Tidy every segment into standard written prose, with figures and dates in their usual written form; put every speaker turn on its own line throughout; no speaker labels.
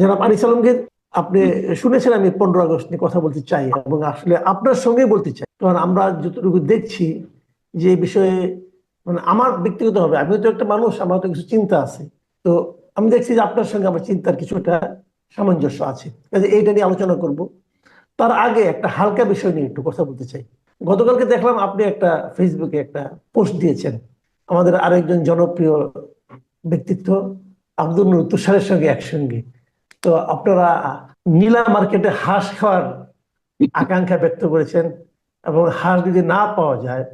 জনাব আনিস আলমকে আপনি শুনেছেন আমি 15 আগস্ট নিয়ে কথা বলতে চাই, এবং আসলে আপনার সঙ্গে বলতে চাই, কারণ আমরা যতটুকু দেখছি যে এই বিষয়ে, মানে আমার ব্যক্তিগত হবে, আমিও তো একটা মানুষ, আমার তো কিছু চিন্তা আছে। তো আমি দেখছি যে আপনার সঙ্গে আমার চিন্তার কিছুটা সামঞ্জস্য আছে, কাজে এইটা নিয়ে আলোচনা করব। তার আগে একটা হালকা বিষয় নিয়ে একটু কথা বলতে চাই। গতকালকে দেখলাম আপনি একটা ফেসবুকে একটা পোস্ট দিয়েছেন আমাদের আরেকজন জনপ্রিয় ব্যক্তিত্ব আব্দুল নূর তুষারের সঙ্গে একসঙ্গে। তো আপনারা নীলা মার্কেটে হাঁস খাওয়ার আকাঙ্ক্ষা ব্যক্ত করেছেন, এবং হাঁস যদি না পাওয়া যায়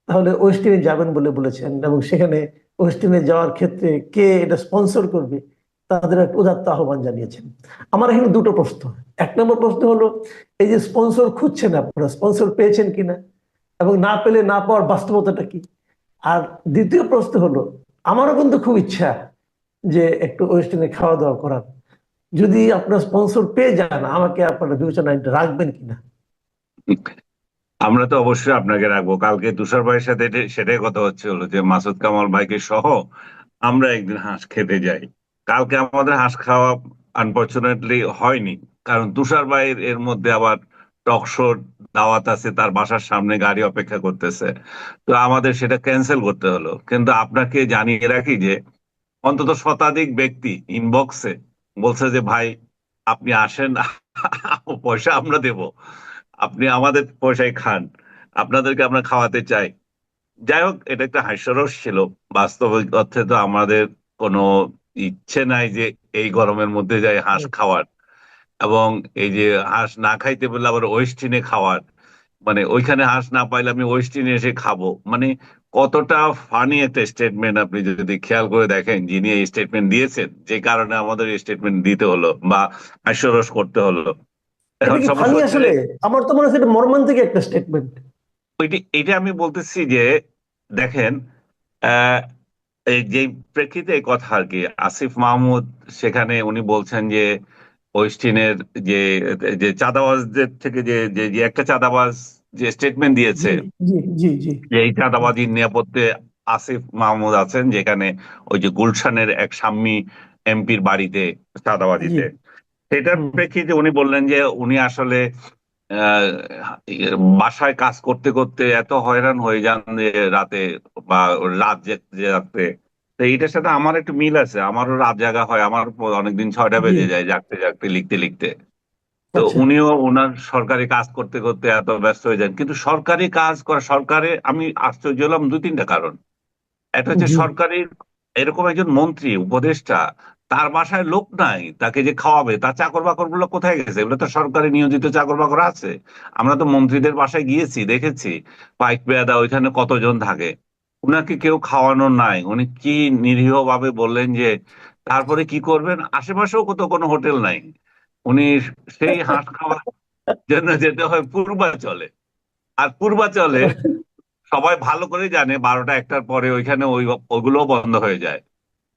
তাহলে ওয়েস্টিনে যাবেন বলে বলেছেন, এবং সেখানে ওয়েস্টিনে যাওয়ার ক্ষেত্রে কে এটা স্পন্সর করবে তাদের একটা উদাত্ত আহ্বান জানিয়েছেন। আমার এখানে দুটো প্রশ্ন। এক নম্বর প্রশ্ন হলো, এই যে স্পন্সর খুঁজছেন আপনারা, স্পন্সর পেয়েছেন কিনা, এবং না পেলে না পাওয়ার বাস্তবতাটা কি? আর দ্বিতীয় প্রশ্ন হলো, আমারও কিন্তু খুব ইচ্ছা যে একটু ওয়েস্টার্নে খাওয়া দাওয়া করার। যদি আপনার স্পন্সর পেয়ে যান, আমাকে আপনারা বিবেচনায় রাখবেন কিনা?
আমরা তো অবশ্যই আপনাকে রাখবো। কালকে তুষার ভাইয়ের সাথে সেটাই কথা হচ্ছে, হলো যে মাসুদ কামাল ভাইকে সহ আমরা একদিন হাঁস খেতে যাই। কালকে আমাদের হাঁস খাওয়া আনফরচুনেটলি হয়নি, কারণ তুষার ভাইয়ের এর মধ্যে আবার টক শো দাওয়াত আছে, তার বাসার সামনে গাড়ি অপেক্ষা করতেছে। তো আমাদের সেটা ক্যান্সেল করতে হলো। কিন্তু আপনাকে জানিয়ে রাখি যে অন্তত শতাধিক ব্যক্তি ইনবক্সে বলছে যে ভাই আপনি আসেন, পয়সা আমরা দেব, আপনি আমাদের পয়সায় খান, আপনাদেরকে আমরা খাওয়াতে চাই। যাই হোক, এটা একটা হাস্যরস ছিল। বাস্তবিক অর্থে তো আমাদের কোনো ইচ্ছে নাই যে এই গরমের মধ্যে যাই হাঁস খাওয়ার, এবং এই যে হাঁস না খাইতে বললে আবার ওয়েস্টিনে খাওয়ার, মানে ওইখানে হাঁস না পাইলে আমি ওয়েস্টিনে এসে খাবো, মানে কতটা ফানি একটা স্টেটমেন্ট। আপনি যদি খেয়াল করে দেখেন, যিনি এই স্টেটমেন্ট দিয়েছেন, যে কারণে আমাদের স্টেটমেন্ট দিতে হলো বা হাস্যরস করতে হলো।
এটা
এখন
কি
সমস্যা
ফানি
হচ্ছে
আসলে? আমার তো মনে হচ্ছে এটা মর্মান্তিক একটা স্টেটমেন্ট।
এটা আমি বলতেছি যে দেখেন, আহ, এই যে প্রেক্ষিতে এই কথা আর কি, আসিফ মাহমুদ সেখানে উনি বলছেন যে ওয়েস্টিনের যে যে চাঁদাবাজদের থেকে যে যে যে একটা চাঁদাবাজ যে স্টেটমেন্ট দিয়েছে,
জি, জি, জি, জি,
যে এই চাঁদাবাজির নিরাপত্তে আসিফ মাহমুদ আছেন, যেখানে ওই যে গুলশানের এক সাম্মী এমপির বাড়িতে
জি।
চাঁদাবাজিতে, সেটার
হুম।
প্রেক্ষিতে উনি বললেন যে উনি আসলে আহ, বাসায় কাজ করতে করতে এত হয়রান হয়ে যান যে রাতে, বা রাত জাগতে। তো এইটার সাথে আমার একটু মিল আছে, আমারও রাত জাগা হয়, আমার অনেকদিন 6টা
জি।
বেজে যায় জাগতে জাগতে, লিখতে লিখতে। তো
আচ্ছা।
উনিও ওনার সরকারি কাজ করতে করতে এত ব্যস্ত হয়ে যান, কিন্তু সরকারি কাজ করা, সরকারে আমি আশ্চর্য হলাম 2-3টা কারণ। একটা হচ্ছে
জি,
সরকারের এরকম একজন মন্ত্রী উপদেষ্টা, তার বাসায় লোক নাই তাকে যে খাওয়াবে, তার চাকর বাকর গুলো কোথায় গেছে? এগুলো তো সরকারি নিয়োজিত চাকর বাকর আছে। আমরা তো মন্ত্রীদের বাসায় গিয়েছি, দেখেছি পাইক পেয়াদা ওইখানে কতজন থাকে, উনাকে কেউ খাওয়ানোর নাই। উনি কি নিরীহ ভাবে বললেন যে তারপরে কি করবেন, আশেপাশেও কত কোনো হোটেল নাই, উনি সেই হাঁস খাওয়ার জন্য যেতে হয় পূর্বাচলে। আর পূর্বাচলে সবাই ভালো করে জানে 12টা 1টার পরে ওইখানে ওইগুলো বন্ধ হয়ে যায়।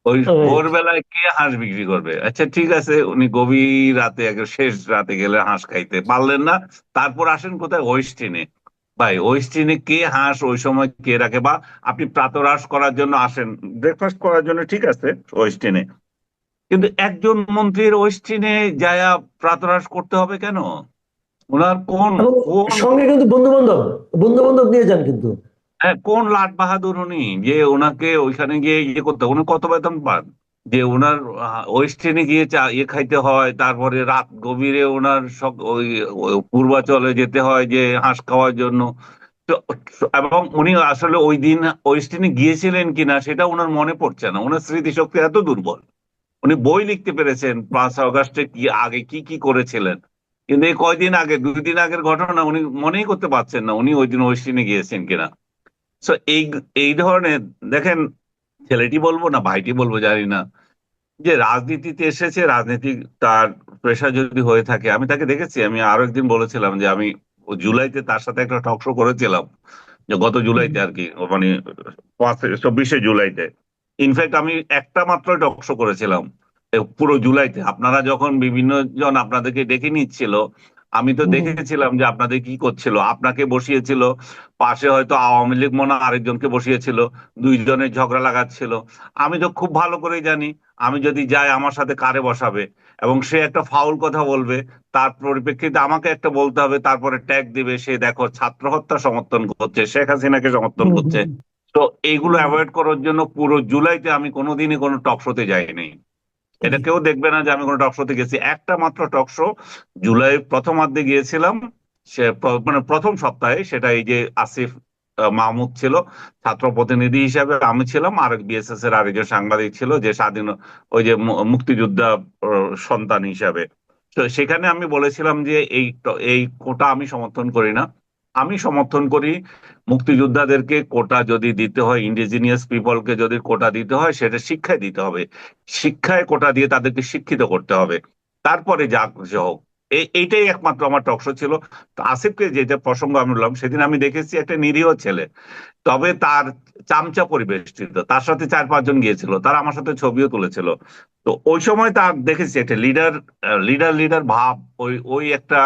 ওই
রাইট।
ভোরবেলায় কে হাঁস বিক্রি করবে? আচ্ছা ঠিক আছে, উনি গভীর রাতে, একেবারে শেষ রাতে গেলে হাঁস খাইতে পারলেন না। তারপর আসেন কোথায়? ওয়েস্টিনে। ভাই ওয়েস্টিনে কে হাঁস ওই সময় কে রাখে? বা আপনি প্রাতরাশ করার জন্য আসেন, ব্রেকফাস্ট করার জন্য, ঠিক আছে, ওয়েস্টিনে, কিন্তু একজন মন্ত্রীর ওয়েস্টিনে যায়া প্রাতরাশ করতে হবে কেন? ওনার কোন
এবং
কোন
সঙ্গে কিন্তু বন্ধু বান্ধব, বন্ধু বান্ধব নিয়ে যান কিন্তু।
হ্যাঁ, কোন লাট বাহাদুর উনি যে ওনাকে ওইখানে গিয়ে ইয়ে করতে? উনি কত বেতন পান যে ওনার ওয়েস্টার্নে গিয়ে চা ইয়ে খাইতে হয়, তারপরে রাত গভীরে ওনার সব ওই পূর্বাচলে যেতে হয় যে হাঁস খাওয়ার জন্য? তো এবং উনি আসলে ওই দিন ওয়েস্টার্নে গিয়েছিলেন কিনা সেটা ওনার মনে পড়ছে না, ওনার স্মৃতিশক্তি এত দুর্বল। উনি বই লিখতে পেরেছেন 5 আগস্টে কি আগে কি কি করেছিলেন, কিন্তু এই কয়দিন আগে, 2 দিন আগের ঘটনা উনি মনেই করতে পারছেন না উনি ওই দিন ওয়েস্টার্নে গিয়েছেন কিনা। সো এই এই ধরনের, দেখেন, ছেলেটি বলবো না ভাইটি বলবো জানি না, যে রাজনীতিতে এসেছে, রাজনীতি তার পেশা যদি হয়ে থাকে, আমি তাকে দেখেছি। আমি আরো একদিন বলেছিলাম যে আমি জুলাইতে তার সাথে একটা টক শো করেছিলাম, যে গত
হুম।
জুলাইতে আর কি, মানে 24শে জুলাইতে। ইনফ্যাক্ট আমি একটা মাত্র টক শো করেছিলাম পুরো জুলাইতে। আপনারা যখন বিভিন্ন জন আপনাদেরকে ডেকে নিচ্ছিল, আমি তো
হুম, হুম,
দেখেছিলাম যে আপনাদের কি করছিল, আপনাকে বসিয়েছিল পাশে, হয়তো আওয়ামী লীগ মনে হয় আরেকজনকে বসিয়েছিল, দুইজনের ঝগড়া লাগাচ্ছিল। আমি তো খুব ভালো করেই জানি, আমি যদি যাই আমার সাথে কারে বসাবে, এবং সে একটা ফাউল কথা বলবে, তার পরিপ্রেক্ষিতে আমাকে একটা বলতে হবে, তারপরে ট্যাগ দিবে সে দেখো ছাত্র হত্যা সমর্থন করছে, শেখ হাসিনাকে সমর্থন
হুম,
করছে।
হুম,
তো এইগুলো
হুম,
অ্যাভয়েড করার জন্য পুরো জুলাইতে আমি কোনোদিনই কোনো টক শোতে যাইনি। এটা
জি,
কেউ দেখবে না যে আমি কোনো টক শোতে গেছি। একটা মাত্র টক শো জুলাই প্রথমার্ধে গিয়েছিলাম, সে মানে প্রথম সপ্তাহে, সেটা এই যে আসিফ মাহমুদ ছিল ছাত্র প্রতিনিধি হিসাবে, আমি ছিলাম, আর বিএসএস এর আরেকজন সাংবাদিক ছিল যে স্বাধীন, ওই যে মুক্তিযোদ্ধা সন্তান হিসাবে। তো সেখানে আমি বলেছিলাম যে এই কোটা আমি সমর্থন করি না। আমি সমর্থন করি মুক্তিযোদ্ধাদেরকে কোটা যদি দিতে হয়, ইন্ডিজিনিয়াস পিপলকে যদি কোটা দিতে হয়, সেটা শিক্ষায় দিতে হবে। শিক্ষায় কোটা দিয়ে তাদেরকে শিক্ষিত করতে হবে, তারপরে যা কিছু হোক। এইটাই একমাত্র আমার টকশো ছিল। তো আসিফকে যেটা প্রসঙ্গ আমি বললাম, সেদিন আমি দেখেছি একটা নিরীহ ছেলে, তবে তার চামচা পরিবেষ্টিত, তার সাথে 4-5 জন গিয়েছিল, তারা আমার সাথে ছবিও তুলেছিল। তো ওই সময় তার দেখেছি একটা লিডার, লিডার লিডার ভাব, ওই ওই একটা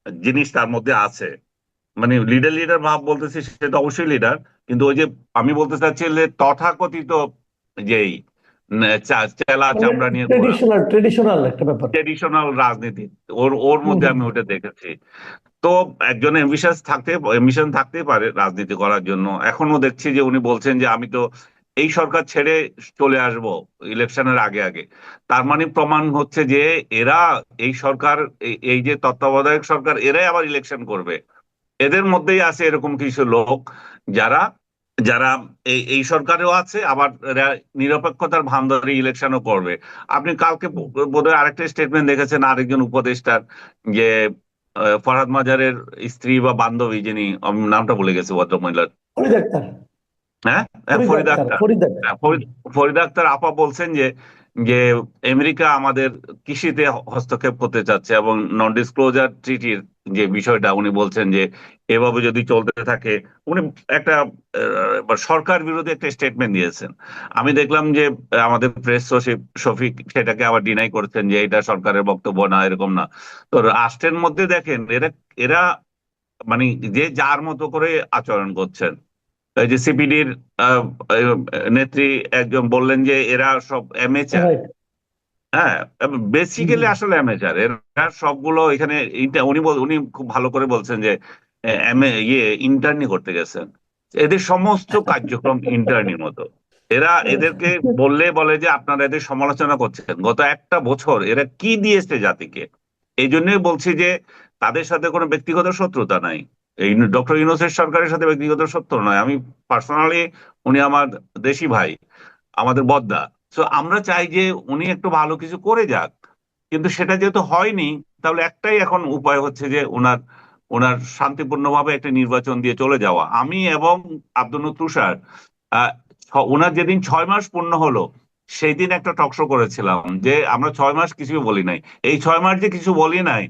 জিনিস তার মধ্যে আছে। মানে লিডার লিডার ভাব বলতেছি, সে তো অবশ্যই লিডার, কিন্তু ওই যে আমি বলতে চাচ্ছি যে তথাকথিত যেই চেলা
মানে
চামড়া নিয়ে ঘোরা
ট্রেডিশনাল ট্রেডিশনাল একটা ব্যাপার।
ট্রেডিশনাল রাজনীতি, ওর ওর
হুম,
মধ্যে
হুম,
আমি ওটা দেখেছি। তো একজন এম্বিশন থাকতেই পারে রাজনীতি করার জন্য। এখনো দেখছি যে উনি বলছেন যে আমি তো এই সরকার ছেড়ে চলে আসব ইলেকশনের আগে আগে। তার মানে প্রমাণ হচ্ছে যে এরা, এই সরকার, এই যে তত্ত্বাবধায়ক সরকার, এরাই আবার ইলেকশন করবে। এদের মধ্যেই আছে এরকম কিছু লোক যারা যারা এই সরকারেও আছে, আবার এরা নিরপেক্ষতার ভান ধরে ইলেকশনও করবে। আপনি কালকে
হুম।
বোধহয় আরেকটা স্টেটমেন্ট দেখেছেন আরেকজন উপদেষ্টার, যে ফরহাদ মাজারের স্ত্রী বা বান্ধবী, যিনি আমি নামটা ভুলে গেছি ভদ্রমহিলার।
ফরিদ আক্তার,
হ্যাঁ, হ্যাঁ,
ফরিদ
ফরিদা
আক্তার,
আক্তার।
ফরিদ আক্তার।
হ্যাঁ,
হুম।
ফরিদা আক্তার আপা বলছেন যে যে আমেরিকা আমাদের কৃষিতে হস্তক্ষেপ করতে চাচ্ছে, এবং নন ডিসক্লোজার ট্রিটির যে বিষয়টা উনি বলছেন যে এভাবে যদি চলতে থাকে, উনি একটা সরকার বিরোধী একটা স্টেটমেন্ট দিয়েছেন। আমি দেখলাম যে আমাদের প্রেস সচিব শফিক সেটাকে আবার ডিনাই করছেন যে এটা সরকারের বক্তব্য না, এরকম না। তো রাষ্ট্রের মধ্যে দেখেন এরা এরা মানে যে যার মতো করে আচরণ করছেন। এই যে সিপিডির নেত্রী একজন বললেন যে এরা সব অ্যামেচার।
রাইট।
হ্যাঁ,
হুম,
বেসিক্যালি
হুম।
আসলে অ্যামেচার এরা সবগুলো এখানে। উনি খুব ভালো করে বলছেন যে ইন্টার্নি করতে গেছেন। এদের সমস্ত কার্যক্রম ইন্টার্নির মতো। এদেরকে বললে বলে যে আপনারা এদের সমালোচনা করছেন, গত একটা বছর এরা কি দিয়েছে জাতিকে। এই জন্যই বলছি যে তাদের সাথে কোনো ব্যক্তিগত শত্রুতা নাই। এই ডক্টর ইউনূসের সরকারের সাথে ব্যক্তিগত শত্রু নয়, আমি পার্সোনালি, উনি আমার দেশি ভাই, আমাদের বদ্দা। তো আমরা চাই যে উনি একটু ভালো কিছু করে যাক, কিন্তু সেটা যেহেতু হয়নি, তাহলে একটাই এখন উপায় হচ্ছে যে ওনার ওনার শান্তিপূর্ণভাবে একটা নির্বাচন দিয়ে চলে যাওয়া। আমি এবং আব্দুল তুষার, আহ ওনার যেদিন 6 মাস পূর্ণ হলো, সেই দিন একটা টকশো করেছিলাম যে আমরা 6 মাস কিছু বলি নাই। এই 6 মাস যে কিছু বলি নাই,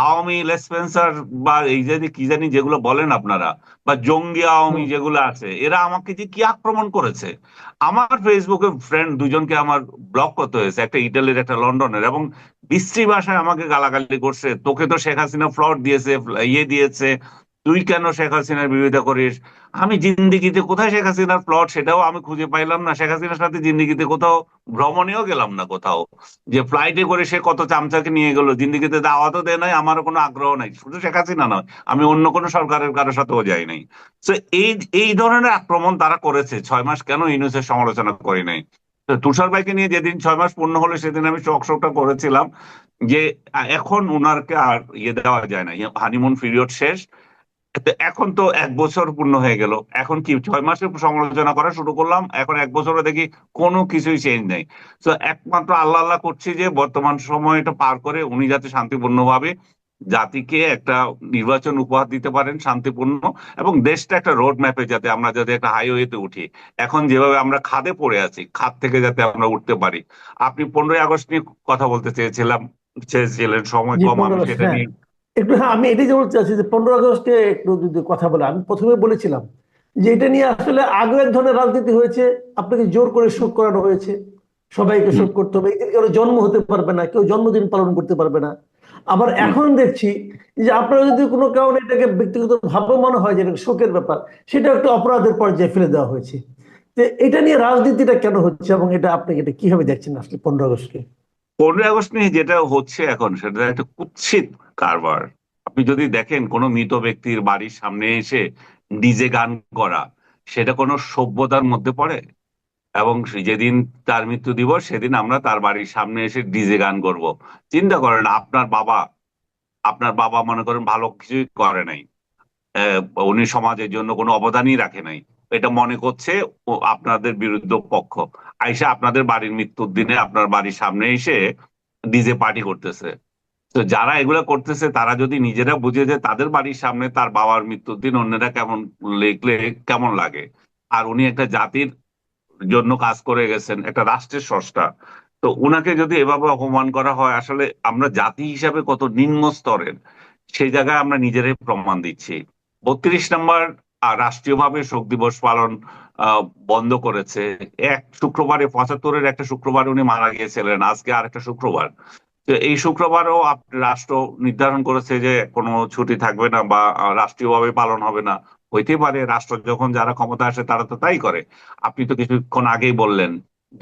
আওয়ামী লেসপেন্সার বা এই যে কি জানি যেগুলো বলেন আপনারা, বা জঙ্গি আওয়ামী
হুম।
যেগুলো আছে, এরা আমাকে যে কি আক্রমণ করেছে। আমার ফেসবুকে ফ্রেন্ড দুজনকে আমার ব্লক করতে হয়েছে, একটা ইটালির একটা লন্ডনের, এবং বিশ্রী ভাষায় আমাকে গালাগালি করছে, তোকে তো শেখ হাসিনা ফ্লট দিয়েছে, দিয়েছে, তুই কেন শেখ হাসিনার বিরোধিতা করিস। আমি জিন্দিগিতে কোথায় শেখ হাসিনার প্লট সেটাও আমি খুঁজে পাইলাম না, শেখ হাসিনার সাথে জিন্দিগিতে কোথাও ভ্রমণেও গেলাম না কোথাও, যে ফ্লাইটে করে সে কত চামচাকে নিয়ে গেল, জিন্দিগিতে দাওয়াতও দেয় নাই, আমারও কোনো আগ্রহ নাই, শুধু শেখ হাসিনা নয়, আমি অন্য কোনো সরকারের কারোর সাথেও যাই নাই। তো এই এই ধরনের আক্রমণ তারা করেছে, 6 মাস কেন ইউনূসের সমালোচনা করি নাই। তো তুষার ভাইকে নিয়ে যেদিন 6 মাস পূর্ণ হলো, সেদিন আমি টকশোটা করেছিলাম যে এখন উনারকে আর দেওয়া যায় না, হানিমুন পিরিয়ড শেষ। তো এখন তো 1 বছর পূর্ণ হয়ে গেল, এখন কি 6 মাসের সমালোচনা করা শুরু করলাম, এখন 1 বছরে দেখি কোনো কিছুই চেঞ্জ নেই। তো একমাত্র আল্লাহ আল্লাহ করছি যে বর্তমান সময়টা পার করে উনি যাতে শান্তিপূর্ণভাবে জাতিকে একটা নির্বাচন উপহার দিতে পারেন, শান্তিপূর্ণ, এবং দেশটা একটা রোড ম্যাপে যাতে আমরা যাতে একটা হাইওয়েতে উঠি। এখন যেভাবে আমরা খাদে পড়ে আছি, খাদ থেকে যাতে আমরা উঠতে পারি। আপনি 15ই আগস্ট নিয়ে কথা বলতে চেয়েছিলেন, সময়
জি,
কম, আমি
15 আগস্ট,
সেটা
হ্যাঁ।
নিয়ে।
একটু, হ্যাঁ, আমি এটাই বলতে চাচ্ছি যে 15 আগস্টে একটু যদি কথা বলে, আমি প্রথমে বলেছিলাম যে এটা নিয়ে আসলে আগে এক ধরনের রাজনীতি হয়েছে। আপনাকে জোর করে শোক করানো হয়েছে, সবাইকে
হুম,
শোক করতে হবে, এদিন কারো জন্ম হতে পারবে না, কেউ জন্মদিন পালন করতে পারবে না। আবার
হুম।
এখন দেখছি যে আপনারা যদি কোনো কারণে এটাকে ব্যক্তিগত ভাবে মনে হয় যে এটা শোকের ব্যাপার, সেটা একটা অপরাধের পর্যায়ে ফেলে দেওয়া হয়েছে। তো এটা নিয়ে রাজনীতিটা কেন হচ্ছে, এবং এটা আপনি এটা কিভাবে দেখছেন আসলে 15 আগস্টকে?
15 আগস্ট নিয়ে যেটা হচ্ছে এখন সেটা একটা কুৎসিত কারবার। আপনি যদি দেখেন কোনো মৃত ব্যক্তির বাড়ির সামনে এসে ডিজে গান করা, সেটা কোনো সভ্যতার মধ্যে পড়ে? এবং যেদিন তার মৃত্যু দিবস সেদিন আমরা তার বাড়ির সামনে এসে ডিজে গান করব? চিন্তা করেন, আপনার বাবা মনে করেন ভালো কিছুই করে নাই, আহ, উনি সমাজের জন্য কোনো অবদানই রাখে নাই, এটা মনে করছে ও আপনাদের বিরুদ্ধ পক্ষ আইসা আপনাদের বাড়ির মৃত্যুর দিনে আপনার বাড়ির সামনে এসে ডিজে পার্টি করতেছে। তো যারা এগুলা করতেছে তারা যদি নিজেরা বুঝে যে তাদের বাড়ির সামনে তার বাবার মৃত্যুর দিন অন্যরা কেমন লিখলে কেমন লাগে। আর উনি একটা জাতির জন্য কাজ করে গেছেন, একটা রাষ্ট্রের স্রষ্টা। তো উনাকে যদি এভাবে অপমান করা হয়, আসলে আমরা জাতি হিসাবে কত নিম্ন স্তরের সেই জায়গায় আমরা নিজেরাই প্রমাণ দিচ্ছি। 32 নম্বর রাষ্ট্রীয়ভাবে শোক দিবস পালন আহ, বন্ধ করেছে। এক শুক্রবারে 75-এর একটা শুক্রবার উনি মারা গিয়েছিলেন, আজকে আর একটা শুক্রবার। তো এই শুক্রবারও রাষ্ট্র নির্ধারণ করেছে যে কোনো ছুটি থাকবে না বা রাষ্ট্রীয়ভাবে পালন হবে না। হইতেই পারে, রাষ্ট্র যখন যারা ক্ষমতা আসে তারা তো তাই করে। আপনি তো কিছুক্ষণ আগেই বললেন,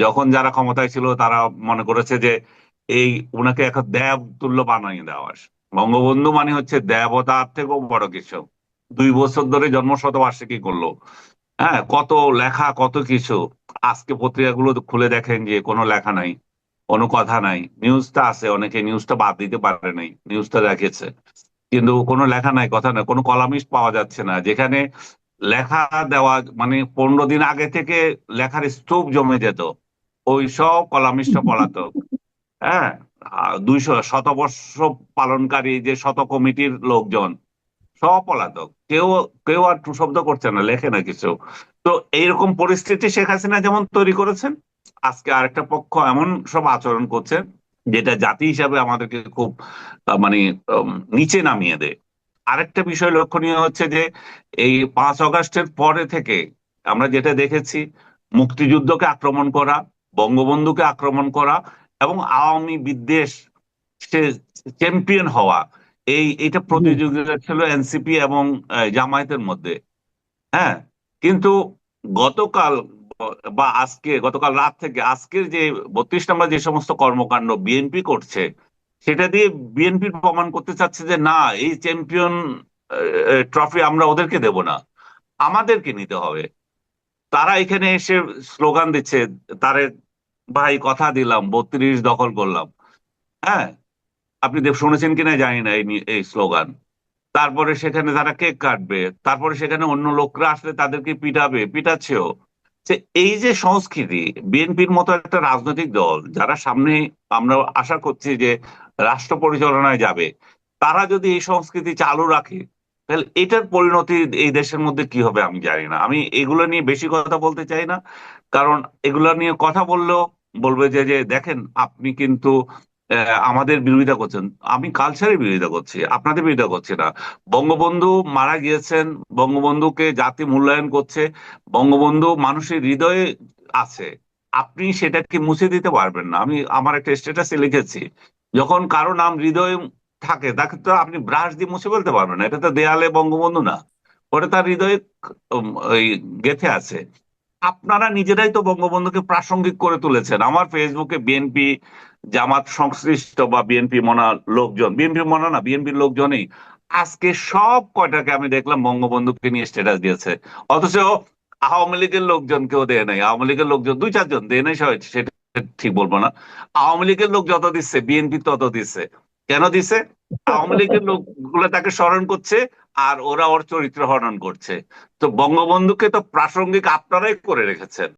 যখন যারা ক্ষমতায় ছিল তারা মনে করেছে যে এই উনাকে এখন দেব তুল্য বানিয়ে দেওয়া। বঙ্গবন্ধু মানে হচ্ছে দেবতার থেকেও বড় কিছু। 2 বছর ধরে জন্মশতবার্ষিকী করলো। হ্যাঁ, কত লেখা কত কিছু। আজকে পত্রিকাগুলো খুলে দেখেন যে কোনো লেখা নাই, কোনো কথা নাই। নিউজটা আছে, অনেকে নিউজটা বাদ দিতে পারে নাই, নিউজটা দেখেছে, কিন্তু কোনো লেখা নাই, কথা নাই, কোনো কলামিস্ট পাওয়া যাচ্ছে না। যেখানে লেখা দেওয়া মানে 15 দিন আগে থেকে লেখার স্তূপ জমে যেত, ওই সব কলামিস্ট পলাতক। হ্যাঁ, 200 শতবর্ষ পালনকারী যে শত কমিটির লোকজন সব পলাতক। কেউ কেউ আর টু শব্দ করছে না, লেখে না কিছু। তো এইরকম পরিস্থিতি শেখ হাসিনা যেমন তৈরি করেছেন, আজকে আরেকটা পক্ষ এমন সব আচরণ করছে যেটা জাতি হিসাবে আমাদেরকে খুব মানে নিচে নামিয়ে দেয়। আরেকটা বিষয় লক্ষণীয় হচ্ছে যে এই 5 আগস্টের পরে থেকে আমরা যেটা দেখেছি, মুক্তিযুদ্ধকে আক্রমণ করা, বঙ্গবন্ধুকে আক্রমণ করা এবং আওয়ামী বিদ্বেষ, সে চ্যাম্পিয়ন হওয়া, এটা
জি।
প্রতিযোগিতা ছিল এনসিপি এবং জামায়াতের মধ্যে। হ্যাঁ, কিন্তু গতকাল বা আজকে, গতকাল রাত থেকে আজকের যে 32 নম্বর যে সমস্ত কর্মকাণ্ড বিএনপি করছে, সেটা দিয়ে বিএনপি প্রমাণ করতে চাচ্ছে যে না, এই চ্যাম্পিয়ন ট্রফি আমরা ওদেরকে দেব না, আমাদেরকে নিতে হবে। তারা এখানে এসে স্লোগান দিচ্ছে, তারে ভাই কথা দিলাম 32 দখল করলাম। হ্যাঁ, আপনি শুনেছেন কিনা জানি না এই স্লোগান। তারপরে সেখানে তারা কেক কাটবে, তারপরে সেখানে অন্য লোকরা আসলে তাদেরকে পিটাবে, পিটাচ্ছেও। যে এই যে সংস্কৃতি, বিএনপির মতো একটা রাজনৈতিক দল যারা সামনে আমরা আশা করছি যে রাষ্ট্র পরিচালনায় যাবে, তারা যদি এই সংস্কৃতি চালু রাখে, তাহলে এটার পরিণতি এই দেশের মধ্যে কি হবে আমি জানি না। আমি এগুলো নিয়ে বেশি কথা বলতে চাই না, কারণ এগুলো নিয়ে কথা বললেও বলবে যে যে দেখেন আপনি কিন্তু আমাদের বিরোধিতা করছেন। আমি কালচারের বিরোধিতা করছি, আপনাদের বিরোধিতা করছি না। বঙ্গবন্ধু মারা গিয়েছেন, বঙ্গবন্ধুকে জাতি মূল্যায়ন করছে, বঙ্গবন্ধু মানুষের হৃদয়ে আছে। আপনি সেটাকে মুছে দিতে পারবেন না। আমি আমার একটা স্ট্যাটাসে লিখেছি, যখন কারো নাম হৃদয়ে থাকে তাকে তো আপনি ব্রাশ দিয়ে মুছে ফেলতে পারবেন না। এটা তো দেয়ালে বঙ্গবন্ধু না, ওটা তার হৃদয়ে ওই গেঁথে আছে। আপনারা নিজেরাই তো বঙ্গবন্ধুকে প্রাসঙ্গিক করে তুলেছেন। আমার ফেসবুকে বিএনপি জামাত সংশ্লিষ্ট বা বিএনপি মনা লোকজন, বিএনপি মনা না, বিএনপির লোকজনই আজকে সব কয়টাকে আমি দেখলাম বঙ্গবন্ধুকে নিয়ে স্ট্যাটাস দিয়েছে। অথচ আওয়ামী লীগের লোকজন কেউ দেয় নাই। আওয়ামী লীগের লোকজন 2-4 জন দেয় নাই, সেটা ঠিক বলবো না। আওয়ামী লীগের লোক যত দিচ্ছে বিএনপি তত দিচ্ছে। কেন দিচ্ছে? আওয়ামী লীগের লোকগুলো তাকে স্মরণ করছে, আর ওরা ওর চরিত্র হনন করছে। তো বঙ্গবন্ধুকে তো প্রাসঙ্গিক আপনারাই করে রেখেছেন।